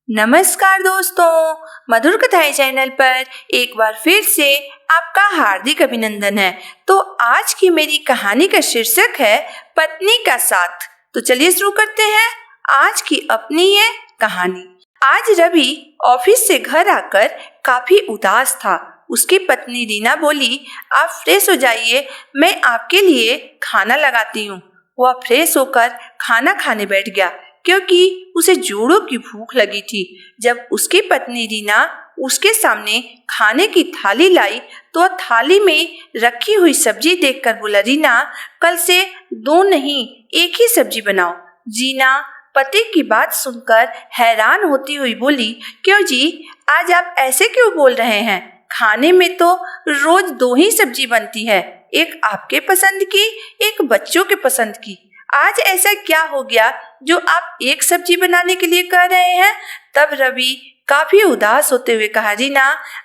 नमस्कार दोस्तों, मधुर कथाएं चैनल पर एक बार फिर से आपका हार्दिक अभिनंदन है। तो आज की मेरी कहानी का शीर्षक है पत्नी का साथ। तो चलिए शुरू करते हैं आज की अपनी ये कहानी। आज रवि ऑफिस से घर आकर काफी उदास था। उसकी पत्नी रीना बोली, आप फ्रेश हो जाइए, मैं आपके लिए खाना लगाती हूँ। वह फ्रेश होकर खाना खाने बैठ गया क्योंकि उसे जोरों की भूख लगी थी। जब उसकी पत्नी रीना उसके सामने खाने की थाली लाई तो थाली में रखी हुई सब्जी देखकर बोला, रीना, कल से दो नहीं एक ही सब्जी बनाओ। रीना पति की बात सुनकर हैरान होती हुई बोली, क्यों जी, आज आप ऐसे क्यों बोल रहे हैं? खाने में तो रोज दो ही सब्जी बनती है, एक आपके पसंद की, एक बच्चों के पसंद की। आज ऐसा क्या हो गया जो आप एक सब्जी बनाने के लिए कह रहे हैं? तब रवि काफी उदास होते हुए कहा, रीना,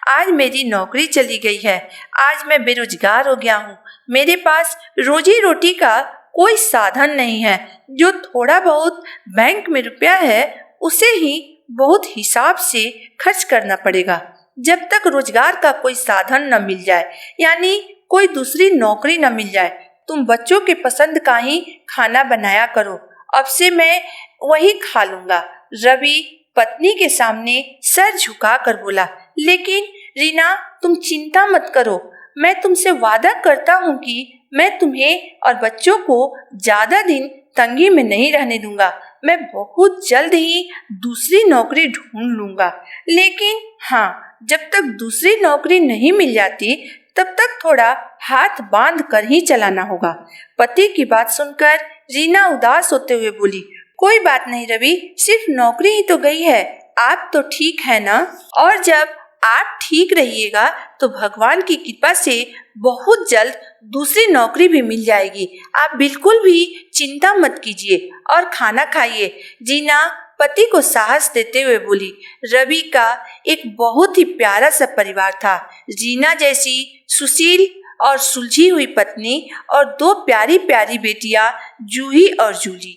आज मेरी नौकरी चली गई है। आज मैं बेरोजगार हो गया हूँ। मेरे पास रोजी रोटी का कोई साधन नहीं है। जो थोड़ा बहुत बैंक में रुपया है उसे ही बहुत हिसाब से खर्च करना पड़ेगा। जब तक रोजगार का कोई साधन न मिल जाए, यानी कोई दूसरी नौकरी न मिल जाए, तुम बच्चों के पसंद का ही खाना बनाया करो। अब से मैं वही खा लूंगा। रवि पत्नी के सामने सर झुकाकर बोला, लेकिन रीना, तुम चिंता मत करो। मैं तुमसे वादा करता हूँ कि मैं तुम्हें और बच्चों को ज्यादा दिन तंगी में नहीं रहने दूंगा। मैं बहुत जल्द ही दूसरी नौकरी ढूंढ लूंगा। लेकिन हाँ, जब तक दूसरी नौकरी नहीं मिल जाती तब तक थोड़ा हाथ बांध कर ही चलाना होगा। पति की बात सुनकर रीना उदास होते हुए बोली, कोई बात नहीं रवि, सिर्फ नौकरी ही तो गई है। आप तो ठीक है ना? और जब आप ठीक रहिएगा तो भगवान की कृपा से बहुत जल्द दूसरी नौकरी भी मिल जाएगी। आप बिल्कुल भी चिंता मत कीजिए और खाना खाइए। रीना पति को साहस देते हुए बोली। रवि का एक बहुत ही प्यारा सा परिवार था। रीना जैसी सुशील और सुलझी हुई पत्नी और दो प्यारी प्यारी बेटियां जूही और जूली।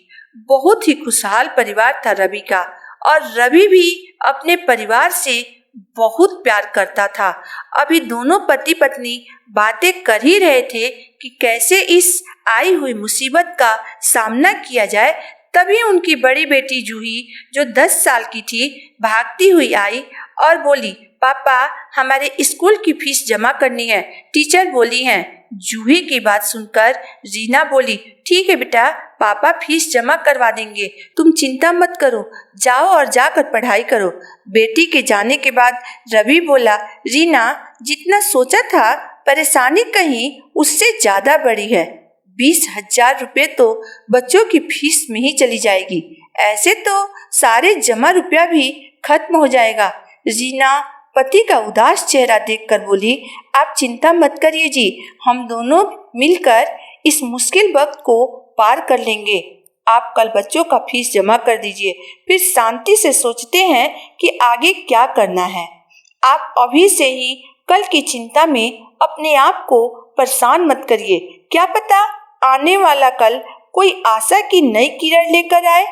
बहुत ही खुशहाल परिवार था रवि का, और रवि भी अपने परिवार से बहुत प्यार करता था। अभी दोनों पति पत्नी बातें कर ही रहे थे कि कैसे इस आई हुई मुसीबत का सामना किया जाए। तभी उनकी बड़ी बेटी जूही, जो 10 साल की थी, भागती हुई आई और बोली, पापा, हमारे स्कूल की फीस जमा करनी है, टीचर बोली हैं। जूही की बात सुनकर रीना बोली, ठीक है बेटा, पापा फीस जमा करवा देंगे, तुम चिंता मत करो, जाओ और जाकर पढ़ाई करो। बेटी के जाने के बाद रवि बोला, रीना, जितना सोचा था परेशानी कहीं उससे ज्यादा बड़ी है। 20,000 रुपये तो बच्चों की फीस में ही चली जाएगी। ऐसे तो सारे जमा रुपया भी खत्म हो जाएगा। रीना पति का उदास चेहरा देखकर बोली, आप चिंता मत करिए जी, हम दोनों मिलकर इस मुश्किल वक्त को पार कर लेंगे। आप कल बच्चों का फीस जमा कर दीजिए, फिर शांति से सोचते हैं कि आगे क्या करना है। आप अभी से ही कल की चिंता में अपने आप को परेशान मत करिए। क्या पता आने वाला कल कोई आशा की नई किरण लेकर आए।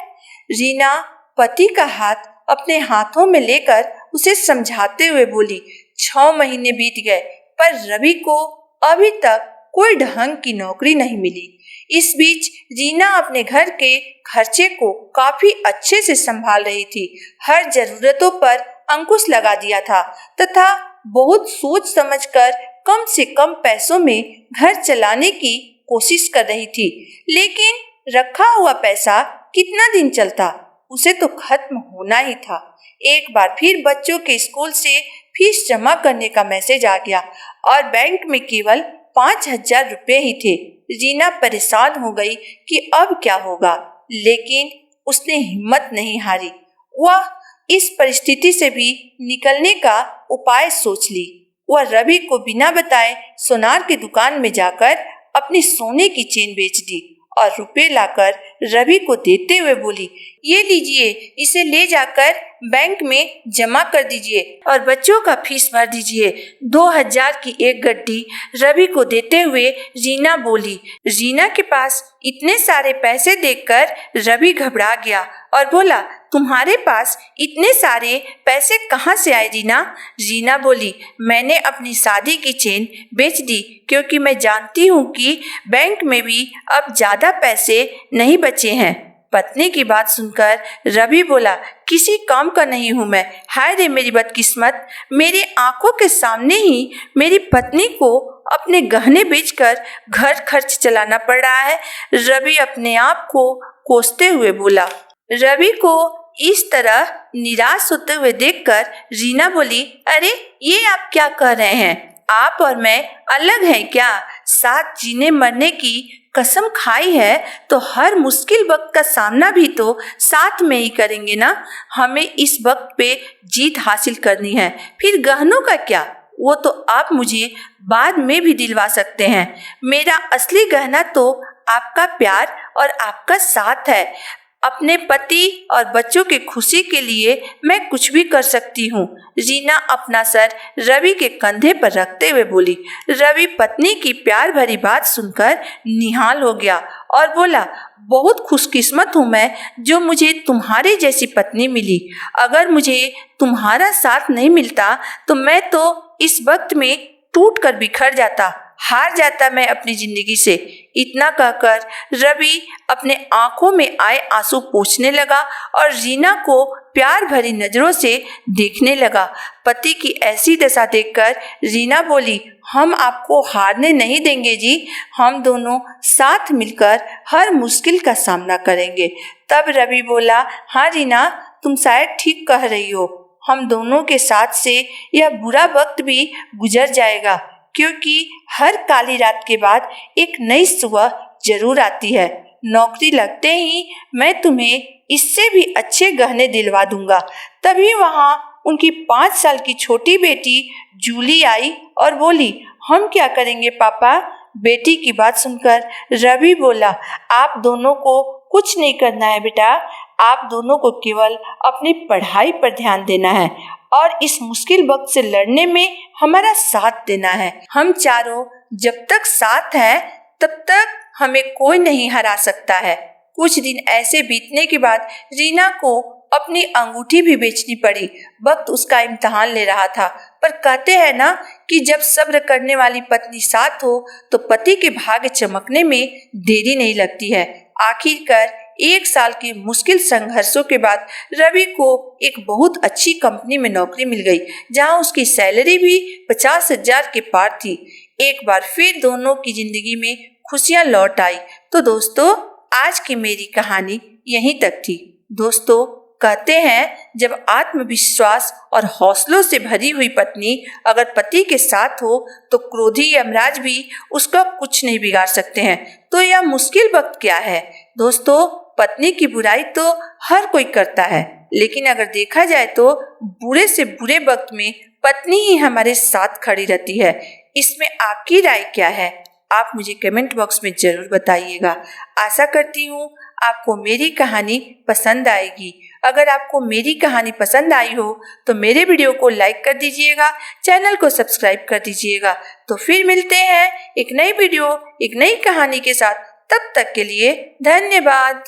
रीना पति का हाथ अपने हाथों में लेकर उसे समझाते हुए बोली, 6 महीने बीत गए पर रवि को अभी तक कोई ढंग की नौकरी नहीं मिली। इस बीच रीना अपने घर के खर्चे को काफी अच्छे से संभाल रही थी। हर जरूरतों पर अंकुश लगा दिया था तथा बहुत सोच समझकर कम से कम पैसों में घर चलाने की कोशिश कर रही थी। लेकिन रखा हुआ पैसा कितना दिन चलता, उसे तो खत्म होना ही था। एक बार फिर बच्चों के स्कूल से फीस जमा करने का मैसेज आ गया और बैंक में केवल 5,000 रुपये ही थे। रीना परेशान हो गई कि अब क्या होगा, लेकिन उसने हिम्मत नहीं हारी। वह इस परिस्थिति से भी निकलने का उपाय सोच ली। वह रवि को बिना बताए सोनार की दुकान में जाकर अपनी सोने की चेन बेच दी और रुपए लाकर रवि को देते हुए बोली, ये लीजिए, इसे ले जाकर बैंक में जमा कर दीजिए और बच्चों का फीस भर दीजिए। 2,000 की एक गड्डी रवि को देते हुए रीना बोली। रीना के पास इतने सारे पैसे देखकर रवि घबरा गया और बोला, तुम्हारे पास इतने सारे पैसे कहाँ से आए रीना? रीना बोली, मैंने अपनी शादी की चेन बेच दी क्योंकि मैं जानती हूँ कि बैंक में भी अब ज्यादा पैसे नहीं बचे हैं। पत्नी की बात सुनकर रवि बोला, किसी काम का नहीं हूं मैं। हाय रे मेरी बदकिस्मत, मेरी आंखों के सामने ही मेरी पत्नी को अपने गहने बेचकर घर खर्च चलाना पड़ रहा है। रवि अपने आप को कोसते हुए बोला। रवि को इस तरह निराश होते हुए देखकर रीना बोली, अरे ये आप क्या कह रहे हैं? आप और मैं अलग हैं क्या? साथ जीने मरने की कसम खाई है तो हर मुश्किल वक्त का सामना भी तो साथ में ही करेंगे ना। हमें इस वक्त पे जीत हासिल करनी है, फिर गहनों का क्या? वो तो आप मुझे बाद में भी दिलवा सकते हैं। मेरा असली गहना तो आपका प्यार और आपका साथ है। अपने पति और बच्चों की खुशी के लिए मैं कुछ भी कर सकती हूँ। रीना अपना सर रवि के कंधे पर रखते हुए बोली। रवि पत्नी की प्यार भरी बात सुनकर निहाल हो गया और बोला, बहुत खुशकिस्मत हूँ मैं जो मुझे तुम्हारी जैसी पत्नी मिली। अगर मुझे तुम्हारा साथ नहीं मिलता तो मैं तो इस वक्त में टूट कर बिखर जाता, हार जाता मैं अपनी जिंदगी से। इतना कहकर रवि अपने आंखों में आए आंसू पोंछने लगा और रीना को प्यार भरी नजरों से देखने लगा। पति की ऐसी दशा देखकर रीना बोली, हम आपको हारने नहीं देंगे जी, हम दोनों साथ मिलकर हर मुश्किल का सामना करेंगे। तब रवि बोला, हाँ रीना, तुम शायद ठीक कह रही हो। हम दोनों के साथ से यह बुरा वक्त भी गुजर जाएगा, क्योंकि हर काली रात के बाद एक नई सुबह जरूर आती है। नौकरी लगते ही मैं तुम्हें इससे भी अच्छे गहने दिलवा दूंगा। तभी वहाँ उनकी 5 साल की छोटी बेटी जूली आई और बोली, हम क्या करेंगे पापा? बेटी की बात सुनकर रवि बोला, आप दोनों को कुछ नहीं करना है बेटा, आप दोनों को केवल अपनी पढ़ाई पर ध्यान देना है और इस मुश्किल वक्त से लड़ने में हमारा साथ देना है। हम चारों जब तक साथ हैं तब तक हमें कोई नहीं हरा सकता है। कुछ दिन ऐसे बीतने के बाद रीना को अपनी अंगूठी भी बेचनी पड़ी। वक्त उसका इम्तिहान ले रहा था, पर कहते हैं ना कि जब सब्र करने वाली पत्नी साथ हो तो पति के भाग्य चमकने में देरी नहीं लगती है। आखिरकार 1 साल के मुश्किल संघर्षों के बाद रवि को एक बहुत अच्छी कंपनी में नौकरी मिल गई, जहां उसकी सैलरी भी 50,000 के पार थी। एक बार फिर दोनों की जिंदगी में खुशियां लौट आई। तो दोस्तों, आज की मेरी कहानी यहीं तक थी। दोस्तों, कहते हैं जब आत्मविश्वास और हौसलों से भरी हुई पत्नी अगर पति के साथ हो तो क्रोधी यमराज भी उसका कुछ नहीं बिगाड़ सकते हैं। तो यह मुश्किल वक्त क्या है दोस्तों? पत्नी की बुराई तो हर कोई करता है, लेकिन अगर देखा जाए तो बुरे से बुरे वक्त में पत्नी ही हमारे साथ खड़ी रहती है। इसमें आपकी राय क्या है? आप मुझे कमेंट बॉक्स में जरूर बताइएगा। आशा करती हूँ आपको मेरी कहानी पसंद आएगी। अगर आपको मेरी कहानी पसंद आई हो तो मेरे वीडियो को लाइक कर दीजिएगा, चैनल को सब्सक्राइब कर दीजिएगा। तो फिर मिलते हैं एक नई वीडियो, एक नई कहानी के साथ। तब तक के लिए धन्यवाद।